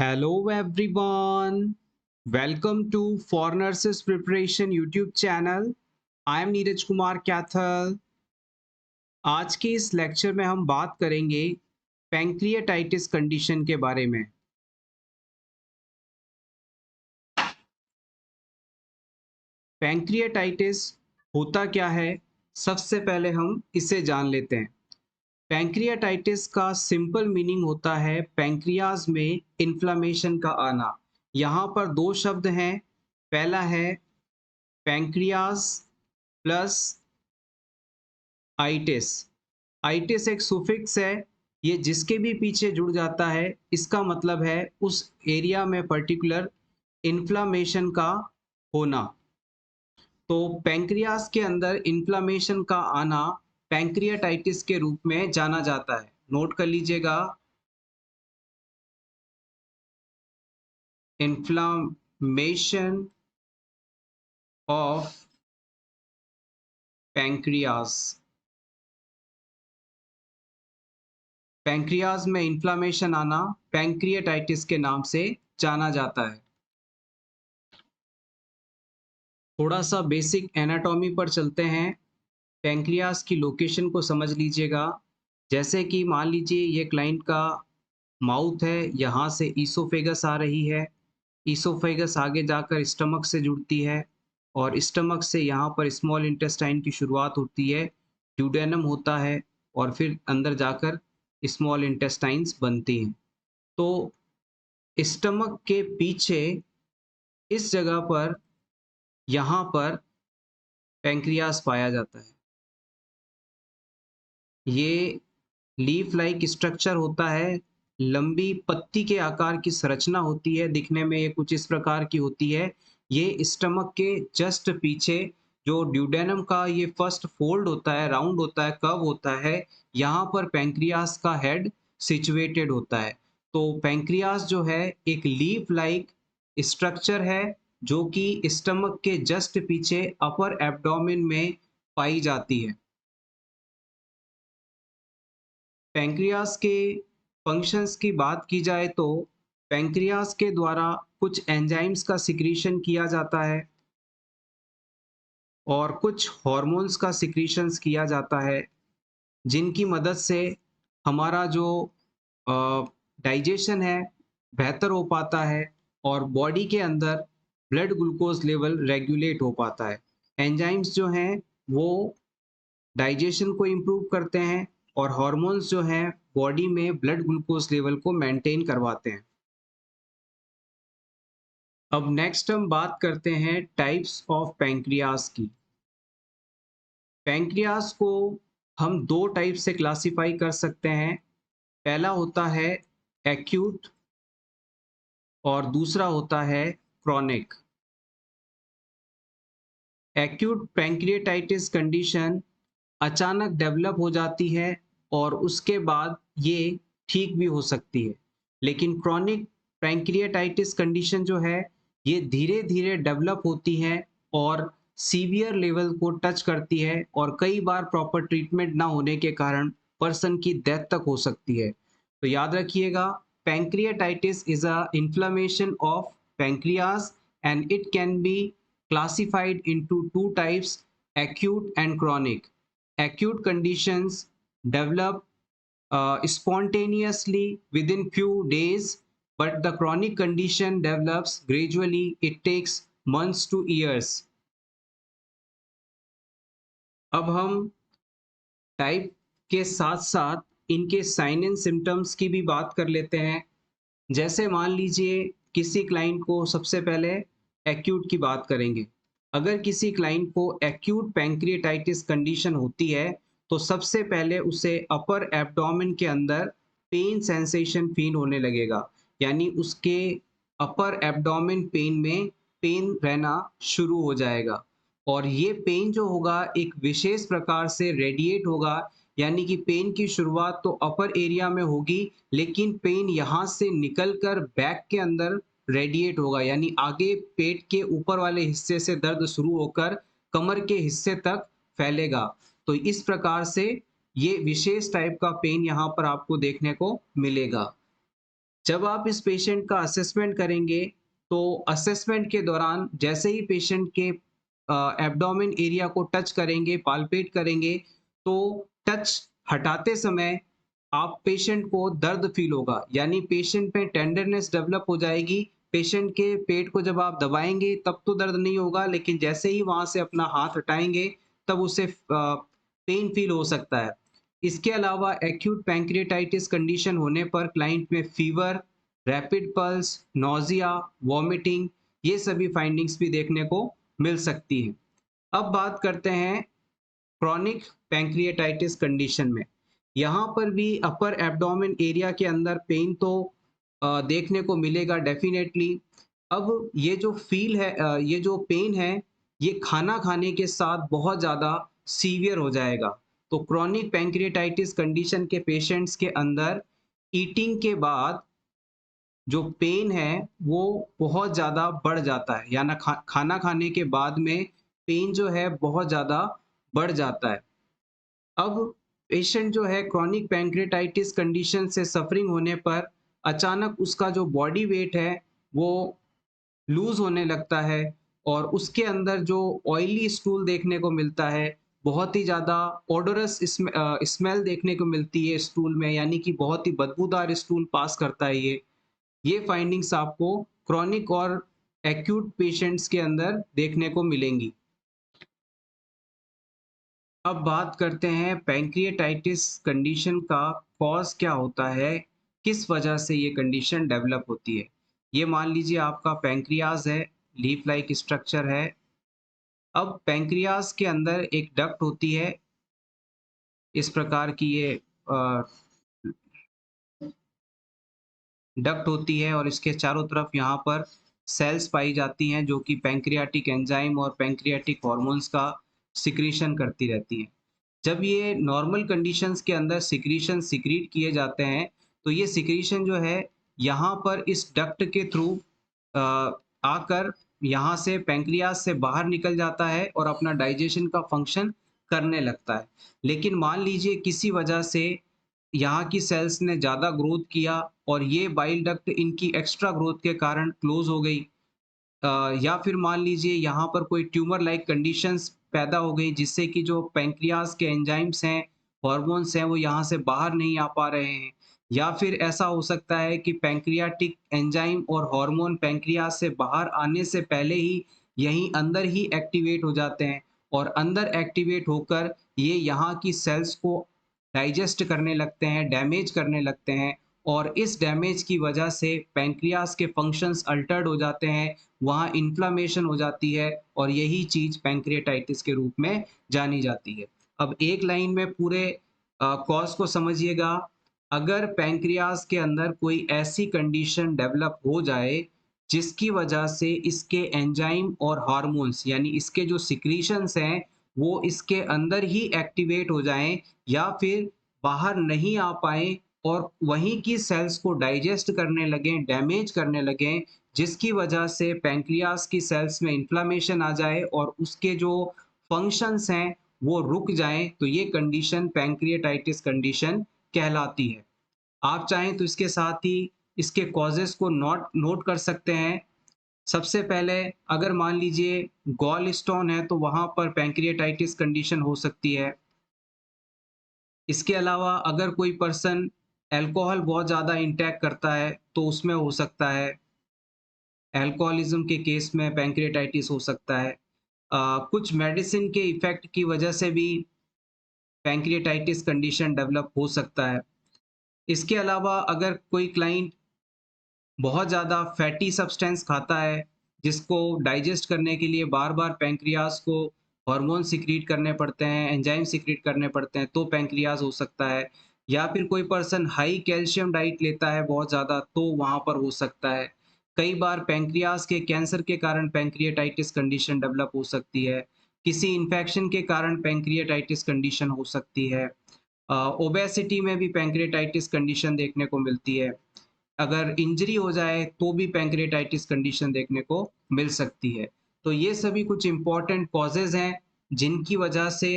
Hello everyone. Welcome to For Nurses Preparation YouTube channel. I am Neeraj Kumar Kaithal. आज के इस lecture में हम बात करेंगे पैंक्रियाटाइटिस कंडीशन के बारे में. पैंक्रियाटाइटिस होता क्या है, सबसे पहले हम इसे जान लेते हैं. पैंक्रियाटाइटिस का सिंपल मीनिंग होता है पैंक्रियाज में इन्फ्लामेशन का आना. यहाँ पर दो शब्द हैं. पहला है पैंक्रियाज प्लस आइटिस. आइटिस एक सुफिक्स है. ये जिसके भी पीछे जुड़ जाता है इसका मतलब है उस एरिया में पर्टिकुलर इन्फ्लामेशन का होना. तो पैंक्रियास के अंदर इन्फ्लामेशन का आना पैंक्रियाटाइटिस के रूप में जाना जाता है. नोट कर लीजिएगा, इन्फ्लामेशन ऑफ पैंक्रियास. पैंक्रियाज में इन्फ्लामेशन आना पैंक्रियाटाइटिस के नाम से जाना जाता है. थोड़ा सा बेसिक एनाटॉमी पर चलते हैं. पैंक्रियास की लोकेशन को समझ लीजिएगा. जैसे कि मान लीजिए ये क्लाइंट का माउथ है, यहाँ से ईसोफेगस आ रही है. ईसोफेगस आगे जाकर स्टमक से जुड़ती है और स्टमक से यहाँ पर स्मॉल इंटेस्टाइन की शुरुआत होती है. ड्यूडेनम होता है और फिर अंदर जाकर स्मॉल इंटेस्टाइन्स बनती हैं. तो स्टमक के पीछे इस जगह पर यहाँ पर पैंक्रियास पाया जाता है. ये लीफ लाइक स्ट्रक्चर होता है. लंबी पत्ती के आकार की संरचना होती है. दिखने में ये कुछ इस प्रकार की होती है. ये स्टमक के जस्ट पीछे जो ड्यूडेनम का ये फर्स्ट फोल्ड होता है, राउंड होता है, कर्व होता है, यहाँ पर पैंक्रियास का हेड सिचुएटेड होता है. तो पैंक्रियास जो है एक लीफ लाइक स्ट्रक्चर है जो कि स्टमक के जस्ट पीछे अपर एब्डोमेन में पाई जाती है. पैंक्रियास के फंक्शंस की बात की जाए तो पैंक्रियास के द्वारा कुछ एंजाइम्स का सिक्रीशन किया जाता है और कुछ हार्मोन्स का सिक्रीशंस किया जाता है जिनकी मदद से हमारा जो डाइजेशन है बेहतर हो पाता है और बॉडी के अंदर ब्लड ग्लूकोज लेवल रेगुलेट हो पाता है. एंजाइम्स जो हैं वो डाइजेशन को इम्प्रूव करते हैं और हार्मोन्स जो हैं बॉडी में ब्लड ग्लूकोज लेवल को मेंटेन करवाते हैं. अब नेक्स्ट हम बात करते हैं टाइप्स ऑफ पैंक्रियास की. पैंक्रियास को हम दो टाइप से क्लासिफाई कर सकते हैं. पहला होता है एक्यूट और दूसरा होता है क्रॉनिक. एक्यूट पैंक्रियाटाइटिस कंडीशन अचानक डेवलप हो जाती है और उसके बाद ये ठीक भी हो सकती है. लेकिन क्रॉनिक पैंक्रियाटाइटिस कंडीशन जो है ये धीरे धीरे डेवलप होती है और सीवियर लेवल को टच करती है और कई बार प्रॉपर ट्रीटमेंट ना होने के कारण पर्सन की डेथ तक हो सकती है. तो याद रखिएगा, pancreatitis is a inflammation of pancreas and it can be classified into two types, acute and chronic. Acute conditions develop spontaneously within few days, but the chronic condition develops gradually. It takes months to years. अब हम type के साथ साथ इनके sign and symptoms की भी बात कर लेते हैं. जैसे मान लीजिए किसी क्लाइंट को, सबसे पहले एक्यूट की बात करेंगे. अगर किसी क्लाइंट को एक्यूट पैंक्रियाटाइटिस कंडीशन होती है तो सबसे पहले उसे अपर एब्डोमेन के अंदर पेन सेंसेशन फील होने लगेगा. यानी उसके अपर एब्डोमेन पेन में पेन रहना शुरू हो जाएगा और ये पेन जो होगा एक विशेष प्रकार से रेडिएट होगा. यानी कि पेन की शुरुआत तो अपर एरिया में होगी लेकिन पेन यहाँ से निकलकर बैक के अंदर रेडिएट होगा. यानी आगे पेट के ऊपर वाले हिस्से से दर्द शुरू होकर कमर के हिस्से तक फैलेगा. तो इस प्रकार से ये विशेष टाइप का पेन यहाँ पर आपको देखने को मिलेगा. जब आप इस पेशेंट का असेसमेंट करेंगे, तो असेसमेंट के दौरान जैसे ही पेशेंट के एब्डोमेन एरिया को टच करेंगे, पाल्पेट करेंगे, तो टच हटाते समय आप पेशेंट को दर्द फ़ील होगा, यानी पेशेंट में टेंडरनेस डेवलप हो जाएगी। पेशेंट के पेट को जब आप दबाएँगे तब तो दर्द नहीं होगा, लेकिन जैसे ही वहाँ से अपना हाथ हटाएँगे, तब उसे पेन फ़ील हो सकता है। इसके अलावा एक्यूट पैंक्रियाटाइटिस कंडीशन होने पर क्लाइंट में fever, rapid pulse, nausea, vomiting, ये सभी फाइंडिंग्स भी देखने को मिल सकती हैं। अब बात करते हैं क्रॉनिक पैंक्रियाटाइटिस कंडीशन में। यहाँ पर भी अपर एब्डोमेन एरिया के अंदर पेन तो देखने को मिलेगा डेफिनेटली। अब ये जो ये जो पेन है, ये खाना खाने के साथ बहुत ज़्यादा सीवियर हो जाएगा। तो क्रॉनिक पैंक्रियाटाइटिस कंडीशन के पेशेंट्स के अंदर ईटिंग के बाद जो पेन है वो बहुत ज़्यादा बढ़ जाता है, या ना खाना खाने के बाद में पेन जो है बहुत ज़्यादा बढ़ जाता है। अब पेशेंट जो है क्रॉनिक पैंक्रियाटाइटिस कंडीशन से सफरिंग होने पर अचानक उसका जो बॉडी वेट है वो लूज होने लगता है, और उसके अंदर जो ऑयली स्टूल देखने को मिलता है, बहुत ही ज़्यादा ओडोरस स्मेल देखने को मिलती है स्टूल में, यानी कि बहुत ही बदबूदार स्टूल पास करता है ये फाइंडिंग्स आपको क्रॉनिक और एक्यूट पेशेंट्स के अंदर देखने को मिलेंगी। अब बात करते हैं पैंक्रियाटाइटिस कंडीशन का कॉज क्या होता है, किस वजह से ये कंडीशन डेवलप होती है। ये मान लीजिए आपका पैंक्रियाज है, लीफ लाइक स्ट्रक्चर है। अब पैंक्रियाज के अंदर एक डक्ट होती है, इस प्रकार की ये डक्ट होती है, और इसके चारों तरफ यहाँ पर सेल्स पाई जाती हैं जो कि पैंक्रियाटिक एंजाइम और पैंक्रियाटिक हॉर्मोन्स का सिक्रीशन करती रहती हैं। जब ये नॉर्मल कंडीशंस के अंदर सिक्रीशन सिक्रीट किए जाते हैं, तो ये सिक्रीशन जो है यहाँ पर इस डक्ट के थ्रू आकर यहाँ से पैंक्रियास से बाहर निकल जाता है और अपना डाइजेशन का फंक्शन करने लगता है। लेकिन मान लीजिए किसी वजह से यहाँ की सेल्स ने ज़्यादा ग्रोथ किया और ये बाइल डक्ट इनकी एक्स्ट्रा ग्रोथ के कारण क्लोज हो गई, या फिर मान लीजिए यहाँ पर कोई ट्यूमर लाइक कंडीशंस पैदा हो गई, जिससे कि जो पैंक्रियाज के एंजाइम्स हैं, हॉर्मोन्स हैं, वो यहाँ से बाहर नहीं आ पा रहे हैं। या फिर ऐसा हो सकता है कि पैंक्रियाटिक एंजाइम और हार्मोन पैंक्रियाज से बाहर आने से पहले ही यहीं अंदर ही एक्टिवेट हो जाते हैं, और अंदर एक्टिवेट होकर ये यहाँ की सेल्स को डाइजेस्ट करने लगते हैं, डैमेज करने लगते हैं, और इस डैमेज की वजह से पैंक्रियाज के फंक्शंस अल्टर्ड हो जाते हैं, वहाँ इन्फ्लेमेशन हो जाती है, और यही चीज़ पैंक्रियाटाइटिस के रूप में जानी जाती है। अब एक लाइन में पूरे कॉज़ को समझिएगा। अगर पैंक्रियाज के अंदर कोई ऐसी कंडीशन डेवलप हो जाए, जिसकी वजह से इसके एंजाइम और हार्मोन्स यानी इसके जो सिक्रीशंस हैं, वो इसके अंदर ही एक्टिवेट हो जाएँ, या फिर बाहर नहीं आ पाएँ और वहीं की सेल्स को डाइजेस्ट करने लगें, डैमेज करने लगें, जिसकी वजह से पैंक्रियाज की सेल्स में इन्फ्लेमेशन आ जाए और उसके जो फंक्शंस हैं वो रुक जाएं, तो ये कंडीशन पैंक्रियाटाइटिस कंडीशन कहलाती है। आप चाहें तो इसके साथ ही इसके कॉजेस को नोट कर सकते हैं। सबसे पहले अगर मान लीजिए गॉल स्टोन है, तो वहां पर पैंक्रियाटाइटिस कंडीशन हो सकती है। इसके अलावा अगर कोई पर्सन अल्कोहल बहुत ज़्यादा इंटेक करता है, तो उसमें हो सकता है। अल्कोहलिज्म के केस में पैंक्रियाटाइटिस हो सकता है। कुछ मेडिसिन के इफ़ेक्ट की वजह से भी पैंक्रियाटाइटिस कंडीशन डेवलप हो सकता है। इसके अलावा अगर कोई क्लाइंट बहुत ज़्यादा फैटी सब्सटेंस खाता है, जिसको डाइजेस्ट करने के लिए बार-बार पैंक्रियाज़ को हार्मोन सिक्रीट करने पड़ते हैं, एंजाइम सिक्रीट करने पड़ते हैं, तो पैंक्रियाज़ हो सकता है। या फिर कोई पर्सन हाई कैल्शियम डाइट लेता है बहुत ज़्यादा, तो वहाँ पर हो सकता है। कई बार पैंक्रियाज़ के कैंसर के कारण पैंक्रियाटाइटिस कंडीशन डेवलप हो सकती है। किसी इन्फेक्शन के कारण पैंक्रियाटाइटिस कंडीशन हो सकती है। ओबेसिटी में भी पैंक्रियाटाइटिस कंडीशन देखने को मिलती है। अगर इंजरी हो जाए तो भी पैंक्रियाटाइटिस कंडीशन देखने को मिल सकती है। तो ये सभी कुछ इम्पोर्टेंट कॉजेज़ हैं जिनकी वजह से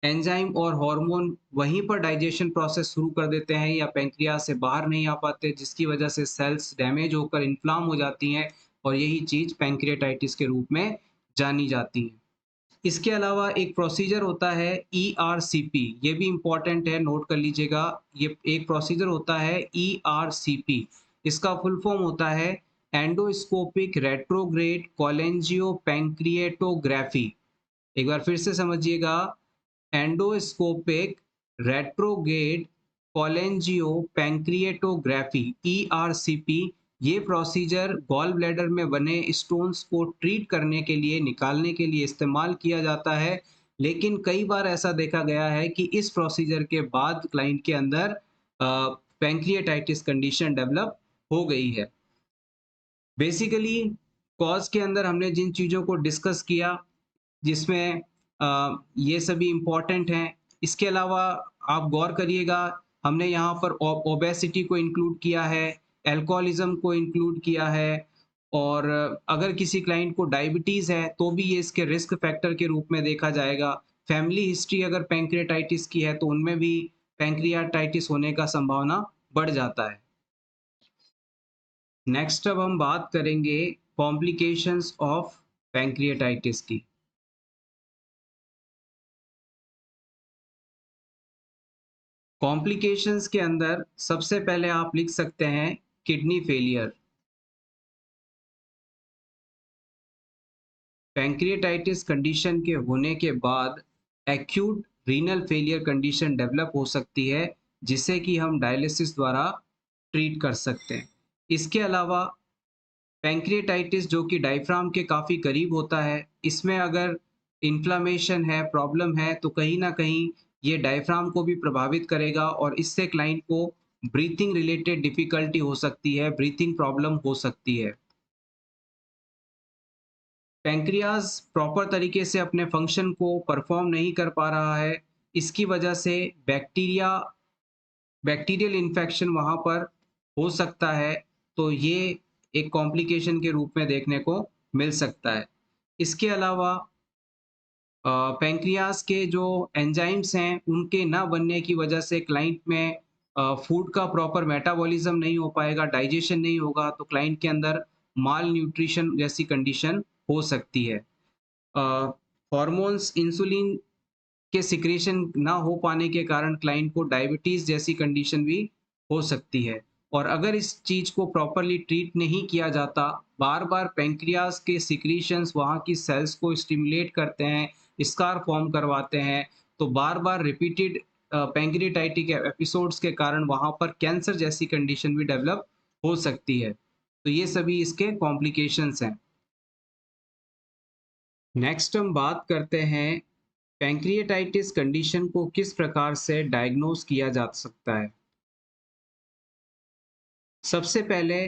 एंजाइम और हार्मोन वहीं पर डाइजेशन प्रोसेस शुरू कर देते हैं या पैंक्रियाज से बाहर नहीं आ पाते, जिसकी वजह से सेल्स डैमेज होकर इन्फ्लाम हो जाती हैं और यही चीज़ पैंक्रियाटाइटिस के रूप में जानी जाती है। इसके अलावा एक प्रोसीजर होता है ERCP, ये भी इम्पोर्टेंट है, नोट कर लीजिएगा। ये एक प्रोसीजर होता है ERCP, इसका फुल फॉर्म होता है एंडोस्कोपिक रेट्रोग्रेड कोलेंजियो पैंक्रिएटोग्राफी। एक बार फिर से समझिएगा, एंडोस्कोपिक रेट्रोग्रेड कोलेंजियो पैंक्रिएटोग्राफी ERCP। ये प्रोसीजर गॉल ब्लैडर में बने स्टोन्स को ट्रीट करने के लिए, निकालने के लिए इस्तेमाल किया जाता है। लेकिन कई बार ऐसा देखा गया है कि इस प्रोसीजर के बाद क्लाइंट के अंदर पैंक्रियाटाइटिस कंडीशन डेवलप हो गई है। बेसिकली कॉज के अंदर हमने जिन चीज़ों को डिस्कस किया, जिसमें ये सभी इम्पोर्टेंट हैं। इसके अलावा आप गौर करिएगा, हमने यहाँ पर ओबेसिटी को इंक्लूड किया है, अल्कोहलिज्म को इंक्लूड किया है, और अगर किसी क्लाइंट को डायबिटीज़ है तो भी ये इसके रिस्क फैक्टर के रूप में देखा जाएगा। फैमिली हिस्ट्री अगर पैंक्रियाटाइटिस की है तो उनमें भी पैंक्रियाटाइटिस होने का संभावना बढ़ जाता है। नेक्स्ट अब हम बात करेंगे कॉम्प्लिकेशंस ऑफ पैंक्रियाटाइटिस की। कॉम्प्लिकेशंस के अंदर सबसे पहले आप लिख सकते हैं किडनी फेलियर। पैंक्रियाटाइटिस कंडीशन के होने के बाद acute renal failure condition develop हो सकती है, जिसे कि हम डायलिसिस द्वारा ट्रीट कर सकते हैं। इसके अलावा पैंक्रियाटाइटिस जो कि डायफ्राम के काफ़ी करीब होता है, इसमें अगर इन्फ्लामेशन है, प्रॉब्लम है, तो कहीं न कहीं ये डायफ्राम को भी प्रभावित करेगा और इससे क्लाइंट को ब्रीथिंग रिलेटेड डिफ़िकल्टी हो सकती है, ब्रीथिंग प्रॉब्लम हो सकती है। पैंक्रियाज़ प्रॉपर तरीके से अपने फंक्शन को परफ़ॉर्म नहीं कर पा रहा है, इसकी वजह से बैक्टीरियल इन्फेक्शन वहाँ पर हो सकता है, तो ये एक कॉम्प्लिकेशन के रूप में देखने को मिल सकता है। इसके अलावा पैंक्रियाज़ के जो एंजाइम्स हैं, उनके ना बनने की वजह से क्लाइंट में फूड का प्रॉपर मेटाबॉलिज़्म नहीं हो पाएगा, डाइजेशन नहीं होगा, तो क्लाइंट के अंदर माल न्यूट्रिशन जैसी कंडीशन हो सकती है। अ, हॉर्मोन्स इंसुलिन के सिक्रेशन ना हो पाने के कारण क्लाइंट को डायबिटीज़ जैसी कंडीशन भी हो सकती है। और अगर इस चीज़ को प्रॉपर्ली ट्रीट नहीं किया जाता, बार-बार पैंक्रियाज़ के सिक्रीशंस वहाँ की सेल्स को स्टिमुलेट करते हैं, स्कार फॉर्म करवाते हैं, तो बार-बार रिपीटेड पैंक्रियाटाइटिक एपिसोड्स के कारण वहाँ पर कैंसर जैसी कंडीशन भी डेवलप हो सकती है। तो ये सभी इसके कॉम्प्लिकेशंस हैं। नेक्स्ट हम बात करते हैं पैंक्रियाटाइटिस कंडीशन को किस प्रकार से डायग्नोज किया जा सकता है। सबसे पहले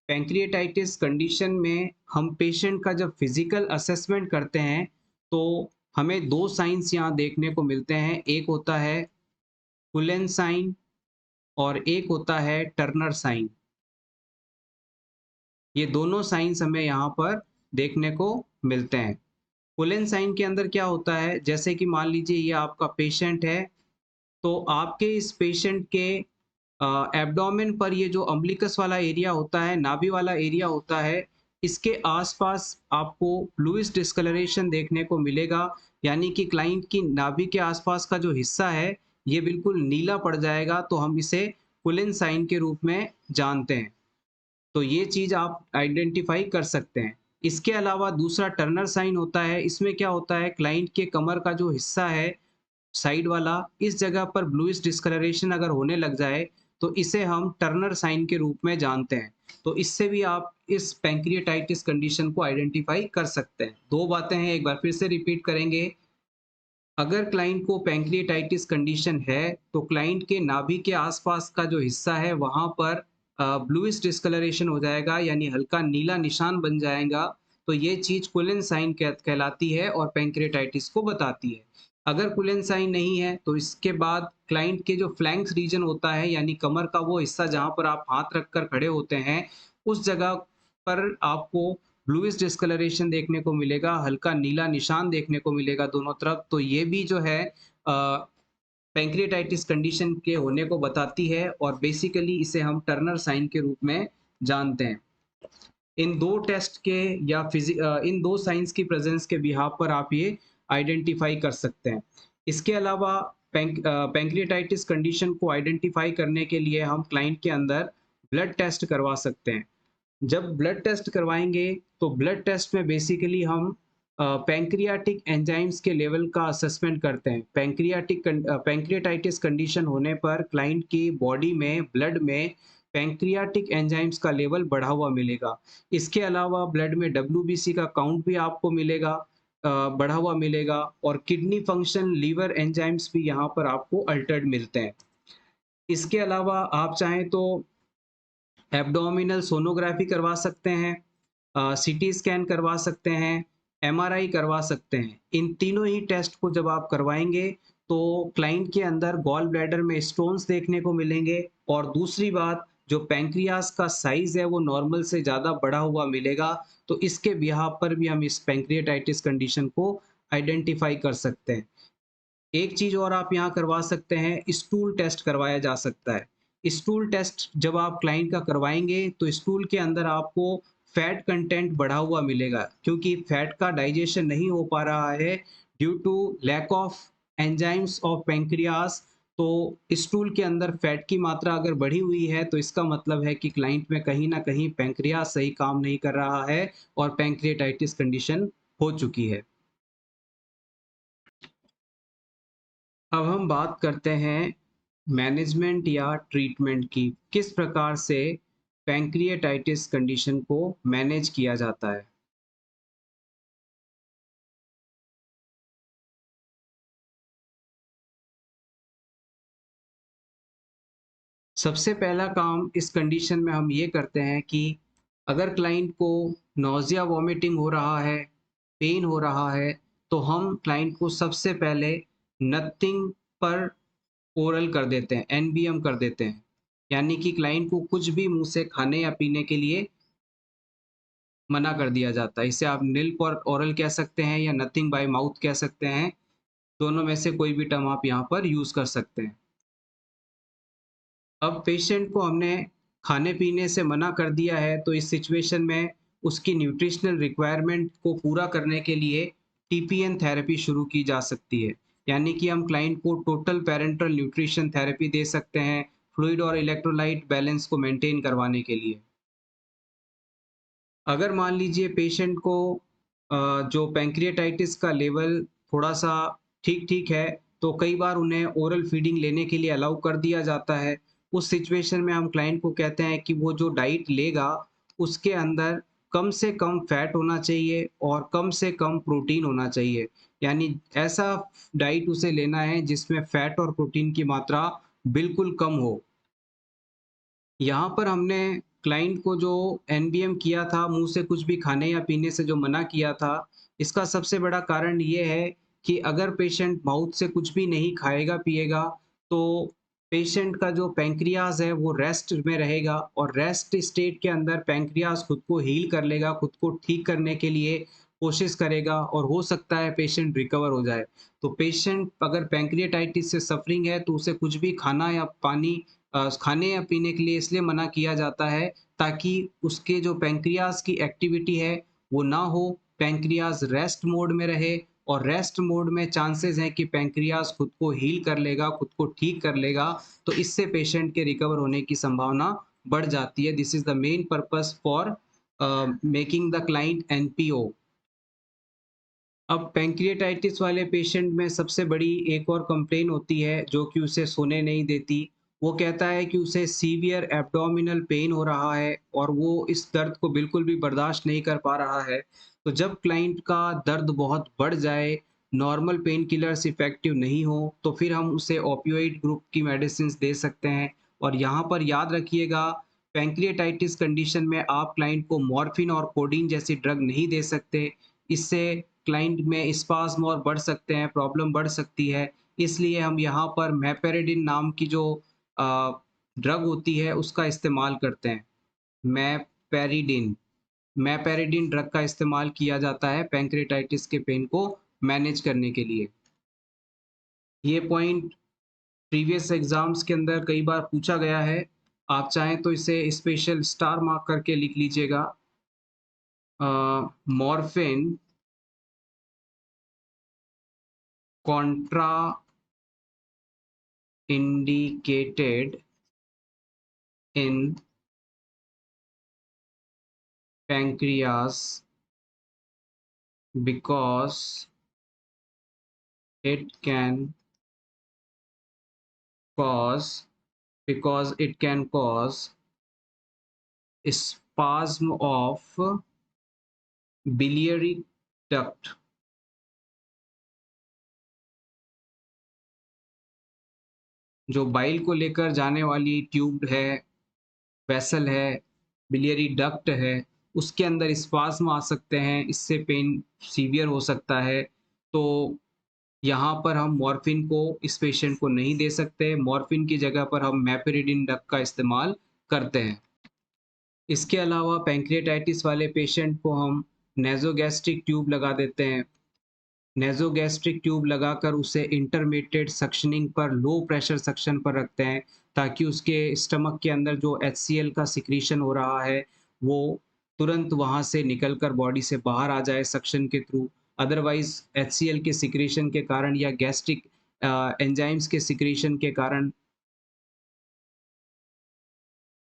पैंक्रियाटाइटिस कंडीशन में हम पेशेंट का जब फिजिकल असेसमेंट करते हैं तो हमें दो साइंस यहाँ देखने को मिलते हैं। एक होता है कुलेन साइन और एक होता है टर्नर साइन। ये दोनों साइंस हमें यहाँ पर देखने को मिलते हैं। कुलेन साइन के अंदर क्या होता है, जैसे कि मान लीजिए ये आपका पेशेंट है, तो आपके इस पेशेंट के एब्डोमेन पर ये जो अम्बिलिकस वाला एरिया होता है, नाभि वाला एरिया होता है, इसके आसपास आपको ब्लूइश डिस्कलरेशन देखने को मिलेगा। यानी कि क्लाइंट की नाभि के आसपास का जो हिस्सा है, ये बिल्कुल नीला पड़ जाएगा, तो हम इसे कुलेन साइन के रूप में जानते हैं। तो ये चीज़ आप आइडेंटिफ़ाई कर सकते हैं। इसके अलावा दूसरा टर्नर साइन होता है, इसमें क्या होता है, क्लाइंट के कमर का जो हिस्सा है साइड वाला, इस जगह पर ब्लूइश डिस्कलरेशन अगर होने लग जाए, तो इसे हम टर्नर साइन के रूप में जानते हैं। तो इससे भी आप इस पैंक्रियाटाइटिस कंडीशन को आइडेंटिफ़ाई कर सकते हैं। 2 बातें हैं, एक बार फिर से रिपीट करेंगे। अगर क्लाइंट को पैंक्रियाटाइटिस कंडीशन है, तो क्लाइंट के नाभि के आसपास का जो हिस्सा है, वहाँ पर ब्लूइश डिस्कलरेशन हो जाएगा, यानी हल्का नीला निशान बन जाएगा। तो ये चीज़ कुलेन साइन कहलाती है और पैंक्रियाटाइटिस को बताती है। अगर कुलेन साइन नहीं है, तो इसके बाद क्लाइंट के जो फ्लैंक्स रीजन होता है, यानी कमर का वो हिस्सा जहाँ पर आप हाथ रखकर खड़े होते हैं, उस जगह पर आपको ब्लूइश डिस्कलरेशन देखने को मिलेगा, हल्का नीला निशान देखने को मिलेगा दोनों तरफ। तो ये भी जो है पैंक्रियाटाइटिस कंडीशन के होने को बताती है और बेसिकली इसे हम टर्नर साइन के रूप में जानते हैं। इन दो टेस्ट के या इन दो साइंस की प्रेजेंस के बिहाफ पर आप ये आइडेंटिफाई कर सकते हैं। इसके अलावा पैंक्रियाटाइटिस कंडीशन को आइडेंटिफाई करने के लिए हम क्लाइंट के अंदर ब्लड टेस्ट करवा सकते हैं। जब ब्लड टेस्ट करवाएंगे तो ब्लड टेस्ट में बेसिकली हम पैंक्रियाटिक एंजाइम्स के लेवल का असेसमेंट करते हैं। पैंक्रियाटाइटिस कंडीशन होने पर क्लाइंट की बॉडी में, ब्लड में पैंक्रियाटिक एंजाइम्स का लेवल बढ़ा हुआ मिलेगा। इसके अलावा ब्लड में डब्ल्यूबीसी का काउंट भी आपको मिलेगा, बढ़ा हुआ मिलेगा, और किडनी फंक्शन, लीवर एंजाइम्स भी यहाँ पर आपको अल्टर्ड मिलते हैं। इसके अलावा आप चाहें तो एब्डोमिनल सोनोग्राफी करवा सकते हैं, सीटी स्कैन करवा सकते हैं, एमआरआई करवा सकते हैं। इन तीनों ही टेस्ट को जब आप करवाएंगे तो क्लाइंट के अंदर गॉल ब्लैडर में स्टोन्स देखने को मिलेंगे, और दूसरी बात, जो पैंक्रियास का साइज है वो नॉर्मल से ज़्यादा बढ़ा हुआ मिलेगा। तो इसके बिहाफ पर भी हम इस पैंक्रियाटाइटिस कंडीशन को आइडेंटिफाई कर सकते हैं। एक चीज और आप यहाँ करवा सकते हैं, स्टूल टेस्ट करवाया जा सकता है। स्टूल टेस्ट जब आप क्लाइंट का करवाएंगे तो स्टूल के अंदर आपको फैट कंटेंट बढ़ा हुआ मिलेगा, क्योंकि फैट का डाइजेशन नहीं हो पा रहा है due to lack of enzymes of pancreas. तो स्टूल के अंदर फैट की मात्रा अगर बढ़ी हुई है तो इसका मतलब है कि क्लाइंट में कहीं ना कहीं पैंक्रियास सही काम नहीं कर रहा है और पैंक्रियाटाइटिस कंडीशन हो चुकी है। अब हम बात करते हैं मैनेजमेंट या ट्रीटमेंट की, किस प्रकार से पैंक्रियाटाइटिस कंडीशन को मैनेज किया जाता है। सबसे पहला काम इस कंडीशन में हम ये करते हैं कि अगर क्लाइंट को नौजिया वॉमिटिंग हो रहा है, पेन हो रहा है, तो हम क्लाइंट को सबसे पहले नथिंग पर ओरल कर देते हैं, एनबीएम कर देते हैं। यानी कि क्लाइंट को कुछ भी मुंह से खाने या पीने के लिए मना कर दिया जाता है। इसे आप निल पर ओरल कह सकते हैं या नथिंग बाय माउथ कह सकते हैं। दोनों में से कोई भी टर्म आप यहाँ पर यूज़ कर सकते हैं। अब पेशेंट को हमने खाने-पीने से मना कर दिया है, तो इस सिचुएशन में उसकी न्यूट्रिशनल रिक्वायरमेंट को पूरा करने के लिए टीपीएन थेरेपी शुरू की जा सकती है। यानी कि हम क्लाइंट को टोटल पैरेंटल न्यूट्रिशन थेरेपी दे सकते हैं, फ्लूइड और इलेक्ट्रोलाइट बैलेंस को मेंटेन करवाने के लिए। अगर मान लीजिए पेशेंट को जो पैंक्रियाटाइटिस का लेवल थोड़ा-सा ठीक-ठीक है, तो कई बार उन्हें ओरल फीडिंग लेने के लिए अलाउ कर दिया जाता है। उस सिचुएशन में हम क्लाइंट को कहते हैं कि वो जो डाइट लेगा, उसके अंदर कम से कम फैट होना चाहिए और कम से कम प्रोटीन होना चाहिए। यानी ऐसा डाइट उसे लेना है जिसमें फैट और प्रोटीन की मात्रा बिल्कुल कम हो। यहाँ पर हमने क्लाइंट को जो एनबीएम किया था, मुँह से कुछ भी खाने या पीने से जो मना किया था, इसका सबसे बड़ा कारण ये है कि अगर पेशेंट माउथ से कुछ भी नहीं खाएगा, पिएगा, तो पेशेंट का जो पैंक्रियाज़ है, वो रेस्ट में रहेगा और रेस्ट स्टेट के अंदर पैंक्रियाज़ खुद को हील कर लेगा, खुद को ठीक करने के लिए कोशिश करेगा और हो सकता है पेशेंट रिकवर हो जाए। तो पेशेंट अगर पैंक्रियाटाइटिस से सफ़रिंग है, तो उसे कुछ भी खाना या पानी खाने या पीने के लिए इसलिए मना किया जाता है ताकि उसके जो पैंक्रियाज़ की एक्टिविटी है वो ना हो, पैंक्रियाज़ रेस्ट मोड में रहे, और रेस्ट मोड में चांसेस हैं कि पैंक्रियाज़ खुद को हील कर लेगा, खुद को ठीक कर लेगा, तो इससे पेशेंट के रिकवर होने की संभावना बढ़ जाती है। This is the main purpose for making the client NPO. अब पैंक्रियाटाइटिस वाले पेशेंट में सबसे बड़ी एक और कंप्लेन होती है जो कि उसे सोने नहीं देती। वो कहता है कि उसे सीवियर एब्डोमिनल पेन हो रहा है और वो इस दर्द को बिल्कुल भी बर्दाश्त नहीं कर पा रहा है। तो जब क्लाइंट का दर्द बहुत बढ़ जाए, नॉर्मल पेन किलर्स इफ़ेक्टिव नहीं हो, तो फिर हम उसे ओपियोइड ग्रुप की मेडिसिन्स दे सकते हैं। और यहाँ पर याद रखिएगा, पैंक्रियाटाइटिस कंडीशन में आप क्लाइंट को मॉर्फिन और कोडीन जैसी ड्रग नहीं दे सकते। इससे क्लाइंट में स्पाज़्म और बढ़ सकते हैं, प्रॉब्लम बढ़ सकती है। इसलिए हम यहाँ पर मेपेरिडिन नाम की जो ड्रग होती है उसका इस्तेमाल करते हैं। मेपेरिडिन मेपेरिडिन ड्रग का इस्तेमाल किया जाता है पैंक्रियाटाइटिस के पेन को मैनेज करने के लिए। ये पॉइंट प्रीवियस एग्जाम्स के अंदर कई बार पूछा गया है। आप चाहें तो इसे स्पेशल स्टार मार्क करके लिख लीजिएगा। Morphine Contra indicated in pancreas because it can cause spasm of biliary duct। जो बाइल को लेकर जाने वाली ट्यूब है, वेसल है, बिलियरी डक्ट है, उसके अंदर स्पाज्म आ सकते हैं, इससे पेन सीवियर हो सकता है। तो यहाँ पर हम मॉर्फिन को इस पेशेंट को नहीं दे सकते, मॉर्फिन की जगह पर हम मेपेरिडिन डक का इस्तेमाल करते हैं। इसके अलावा पैंक्रियाटाइटिस वाले पेशेंट को हम नेज़ोगैस्ट्रिक ट्यूब लगा देते हैं। नेज़ोगैस्ट्रिक ट्यूब लगाकर उसे इंटरमिटेड सक्शनिंग पर, लो प्रेशर सक्शन पर रखते हैं, ताकि उसके स्टमक के अंदर जो HCl का सिक्रीशन हो रहा है, वो तुरंत वहाँ से निकल कर बॉडी से बाहर आ जाए सक्शन के थ्रू। अदरवाइज़ HCl के सिक्रीशन के कारण या गैस्ट्रिक एंजाइम्स के सिक्रीशन के कारण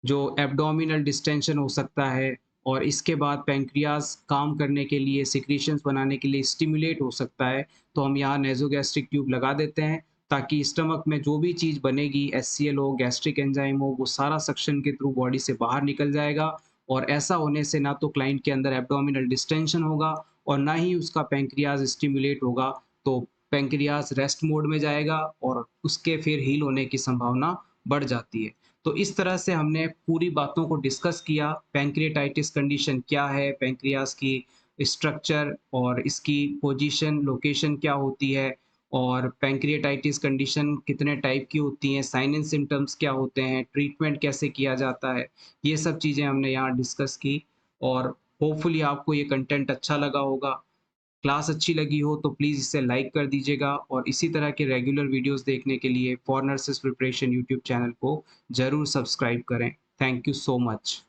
जो एब्डोमिनल डिस्टेंशन हो सकता है, और इसके बाद पैंक्रियाज काम करने के लिए, सिक्रीशंस बनाने के लिए स्टिमुलेट हो सकता है। तो हम यहाँ नेज़ोगैस्ट्रिक ट्यूब लगा देते हैं, ताकि स्टमक में जो भी चीज़ बनेगी, HCl हो, गैस्ट्रिक एंजाइम हो, वो सारा सक्शन के थ्रू बॉडी से बाहर निकल जाएगा। और ऐसा होने से ना तो क्लाइंट के अंदर एब्डोमिनल डिस्टेंशन होगा और ना ही उसका पैंक्रियाज स्टिमुलेट होगा। तो पैंक्रियाज रेस्ट मोड में जाएगा और उसके फिर हील होने की संभावना बढ़ जाती है। तो इस तरह से हमने पूरी बातों को डिस्कस किया। पैंक्रियाटाइटिस कंडीशन क्या है, पैंक्रियाज की स्ट्रक्चर और इसकी पोजीशन, लोकेशन क्या होती है, और पैंक्रियाटाइटिस कंडीशन कितने टाइप की होती हैं, साइन एंड सिम्टम्स क्या होते हैं, ट्रीटमेंट कैसे किया जाता है, ये सब चीज़ें हमने यहाँ डिस्कस की। और होपफुली आपको ये कंटेंट अच्छा लगा होगा। क्लास अच्छी लगी हो तो प्लीज़ इसे लाइक कर दीजिएगा, और इसी तरह के रेगुलर वीडियोस देखने के लिए for nurses preparation YouTube channel को ज़रूर सब्सक्राइब करें। Thank you so much.